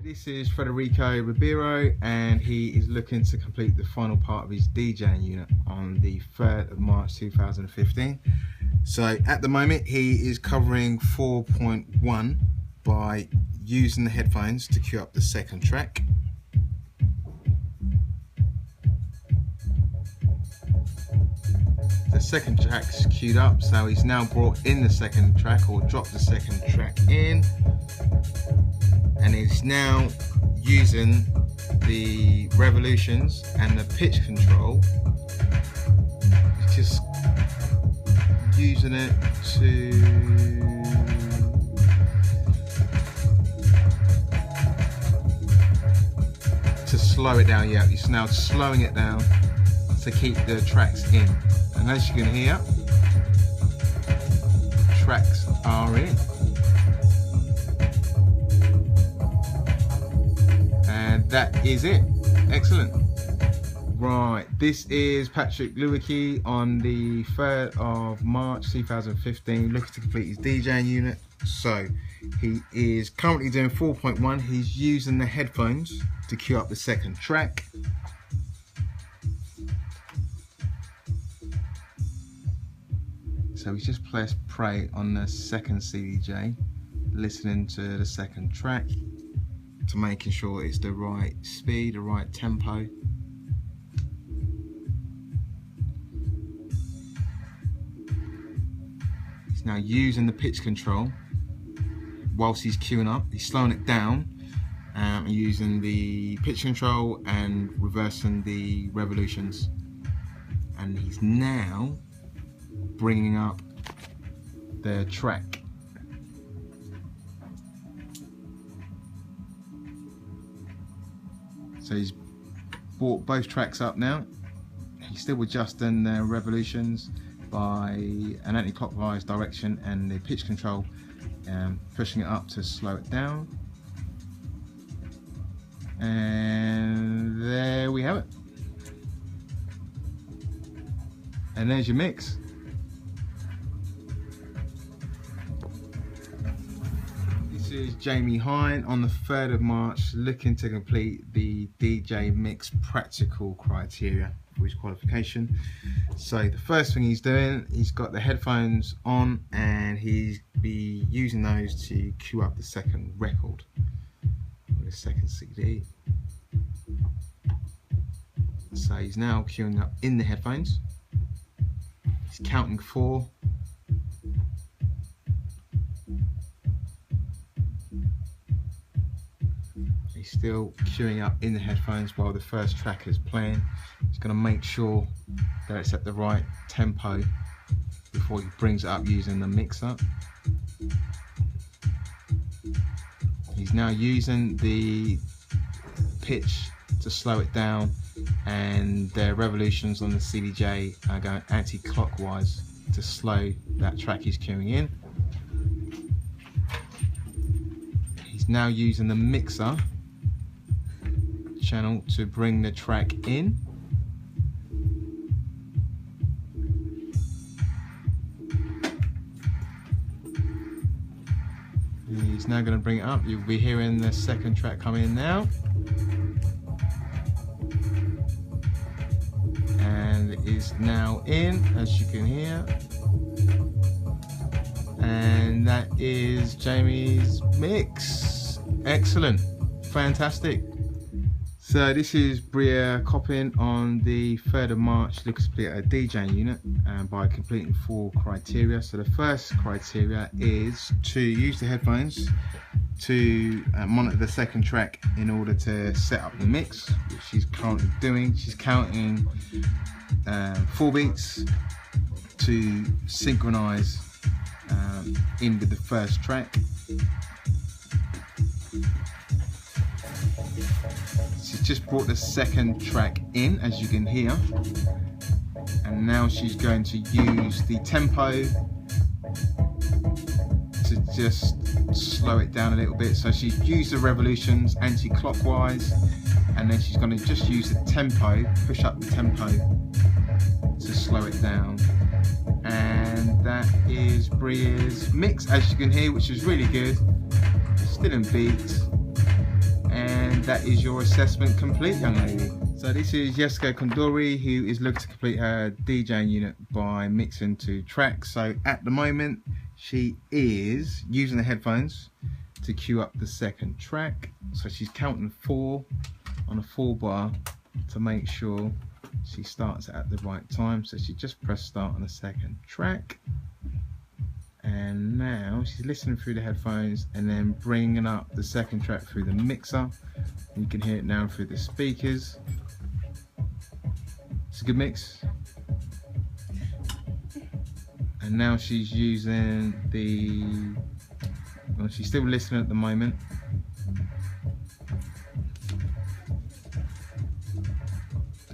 This is Federico Ribeiro, and he is looking to complete the final part of his Djing unit on the 3rd of March 2015. So at the moment he is covering 4.1 by using the headphones to cue up the second track. The second track's queued up, so he's now brought in the second track, or dropped the second track in, and he's now using the revolutions and the pitch control. He's just using it to slow it down. Yeah, he's now slowing it down to keep the tracks in. And as you can hear, tracks are in. And that is it. Excellent. Right, this is Patrick Lewicki on the 3rd of March 2015, looking to complete his Djing unit. So he is currently doing 4.1. He's using the headphones to cue up the second track. So he's just pressed play on the second CDJ, listening to the second track, to making sure it's the right speed, the right tempo. He's now using the pitch control whilst he's queuing up. He's slowing it down, using the pitch control and reversing the revolutions. And he's now bringing up the track. So he's brought both tracks up now. He's still adjusting the revolutions by an anti-clockwise direction and the pitch control, pushing it up to slow it down. And there we have it. And there's your mix. This is Jamie Hine on the 3rd of March, looking to complete the DJ Mix practical criteria for his qualification. So the first thing he's doing, he's got the headphones on and he's be using those to cue up the second record, or the second CD. So he's now queuing up in the headphones. He's counting 4. He's still queuing up in the headphones while the first track is playing. He's going to make sure that it's at the right tempo before he brings it up using the mixer. He's now using the pitch to slow it down, and the revolutions on the CDJ are going anti-clockwise to slow that track he's queuing in. He's now using the mixer channel to bring the track in. He's now going to bring it up. You'll be hearing the second track come in now. And it is now in, as you can hear. And that is Jamie's mix. Excellent. Fantastic. So this is Bria Coppin on the 3rd of March, looking to complete a Djing unit by completing 4 criteria. So the first criteria is to use the headphones to monitor the second track in order to set up the mix, which she's currently doing. She's counting 4 beats to synchronize in with the first track. She's just brought the second track in, as you can hear, and now she's going to use the tempo to just slow it down a little bit. So she's used the revolutions anti-clockwise, and then she's going to just use the tempo, push up the tempo to slow it down. And that is Bria's mix, as you can hear, which is really good. Still in beat. that is your assessment complete, young lady. So this is Jessica Kondori, who is looking to complete her DJing unit by mixing 2 tracks. So at the moment, she is using the headphones to cue up the second track. So she's counting 4 on a 4 bar to make sure she starts at the right time. So she just pressed start on the second track. And now she's listening through the headphones and then bringing up the second track through the mixer. You can hear it now through the speakers. It's a good mix. And now she's using well, she's still listening at the moment.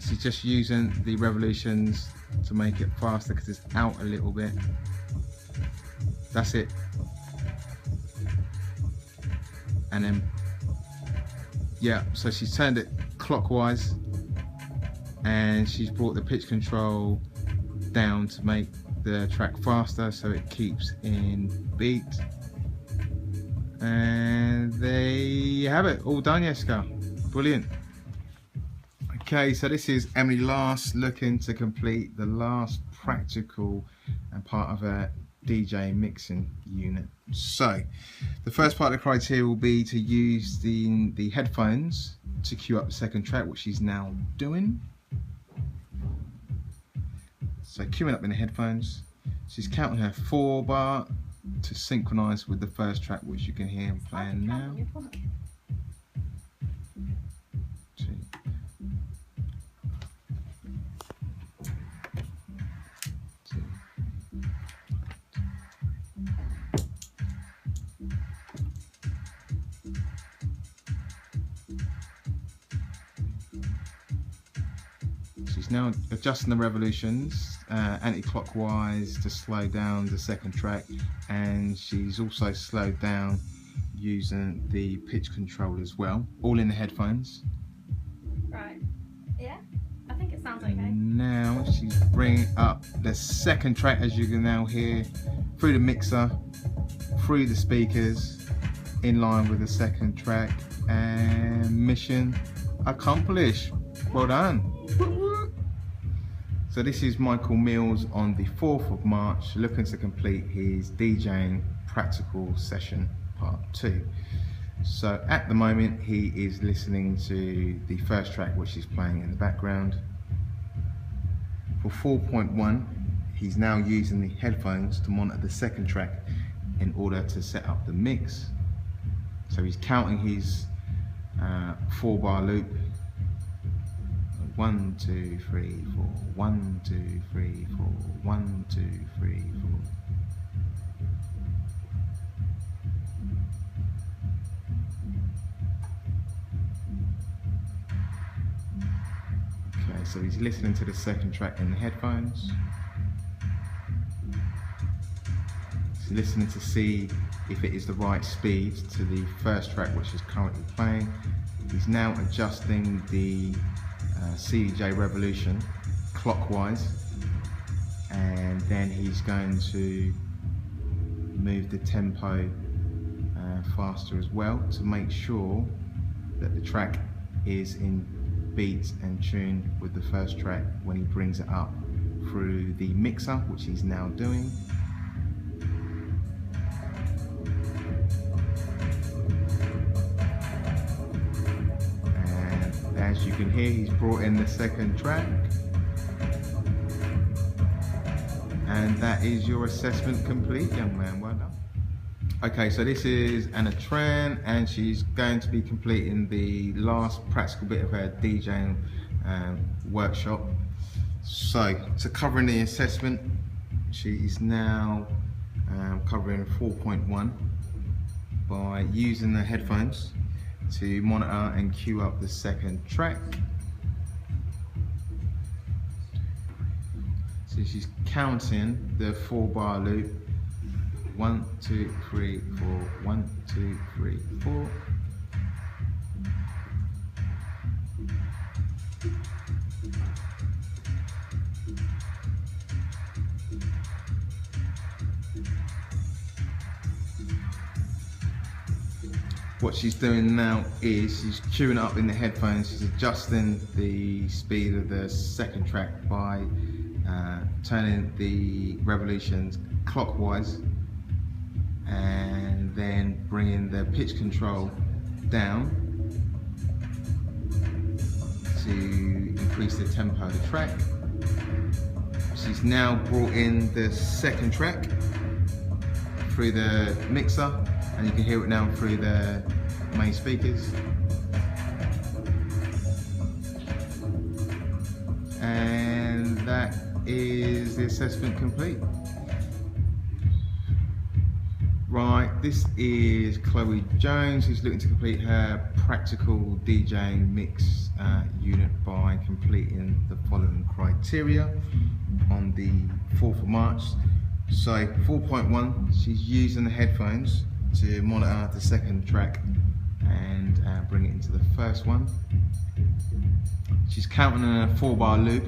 She's just using the revolutions to make it faster because it's out a little bit. That's it. And then, yeah, so she's turned it clockwise and she's brought the pitch control down to make the track faster so it keeps in beat. And there you have it, all done, Jessica. Brilliant. Okay, so this is Emily last looking to complete the last practical and part of a DJ mixing unit. So the first part of the criteria will be to use the headphones to cue up the second track, which she's now doing. So queuing up in the headphones, she's counting her 4 bar to synchronize with the first track, which you can hear him playing now. She's now adjusting the revolutions anti-clockwise to slow down the second track, and she's also slowed down using the pitch control as well, all in the headphones. Right, yeah, I think it sounds okay. And now she's bringing up the second track, as you can now hear, through the mixer, through the speakers, in line with the second track, and mission accomplished. Well done. So this is Michael Mills on the 4th of March, looking to complete his DJing practical session part 2. So at the moment he is listening to the first track, which is playing in the background. For 4.1, he's now using the headphones to monitor the second track in order to set up the mix. So he's counting his 4 bar loop. 1, 2, 3, 4, 1, 2, 3, 4, 1, 2, 3, 4. Okay, so he's listening to the second track in the headphones. He's listening to see if it is the right speed to the first track, which is currently playing. He's now adjusting the CDJ revolution clockwise, and then he's going to move the tempo faster as well to make sure that the track is in beat and tune with the first track when he brings it up through the mixer, which he's now doing. As you can hear, he's brought in the second track, and that is your assessment complete, young man. Well done. Okay, so this is Anna Tran, and she's going to be completing the last practical bit of her DJing workshop. So to covering the assessment, she's now covering 4.1 by using the headphones to monitor and cue up the second track. So she's counting the 4 bar loop. 1, 2, 3, 4, 1, 2, 3, 4. What she's doing now is she's queuing it up in the headphones. She's adjusting the speed of the second track by turning the revolutions clockwise and then bringing the pitch control down to increase the tempo of the track. She's now brought in the second track through the mixer, and you can hear it now through the main speakers. And that is the assessment complete. Right, this is Chloe Jones, who's looking to complete her practical DJing mix unit by completing the following criteria on the 4th of March. So 4.1, she's using the headphones to monitor the second track and bring it into the first one. She's counting on a 4-bar loop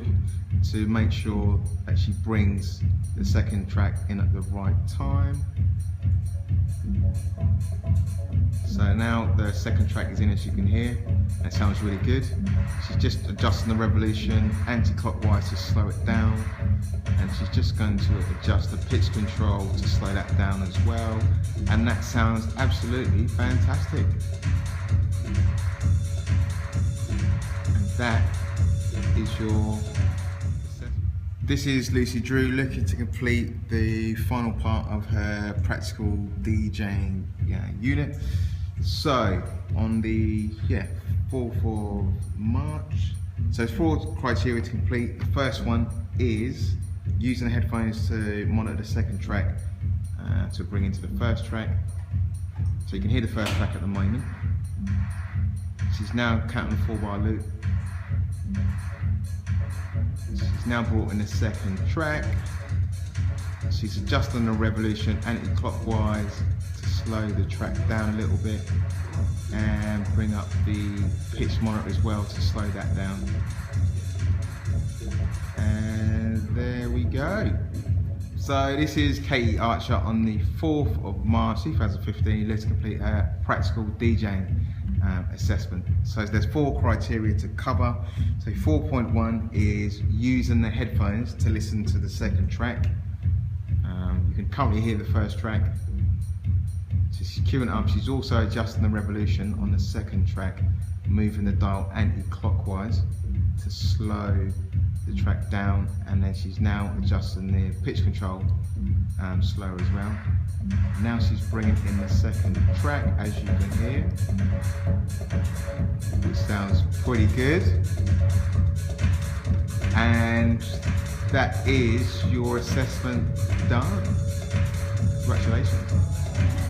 to make sure that she brings the second track in at the right time. So now the second track is in, as you can hear. It sounds really good. She's just adjusting the revolution anti-clockwise to slow it down, and she's just going to adjust the pitch control to slow that down as well, and that sounds absolutely fantastic. And that is your assessment. This is Lucy Drew looking to complete the final part of her practical DJing unit. So on the 4th of March, so there's 4 criteria to complete. The first one is using the headphones to monitor the second track to bring into the first track. So you can hear the first track at the moment. She's now counting the 4-bar loop. She's now brought in the second track. She's adjusting the revolution anti-clockwise to slow the track down a little bit and bring up the pitch monitor as well to slow that down. And there we go. So this is Katie Archer on the 4th of March 2015. Let's complete her practical DJing assessment. So there's 4 criteria to cover. So 4.1 is using the headphones to listen to the second track. You can currently hear the first track. So she's queuing it up. She's also adjusting the revolution on the second track, moving the dial anti-clockwise to slow the track down, and then she's now adjusting the pitch control slower as well. Now she's bringing in the second track, as you can hear, which sounds pretty good. And that is your assessment done. Congratulations.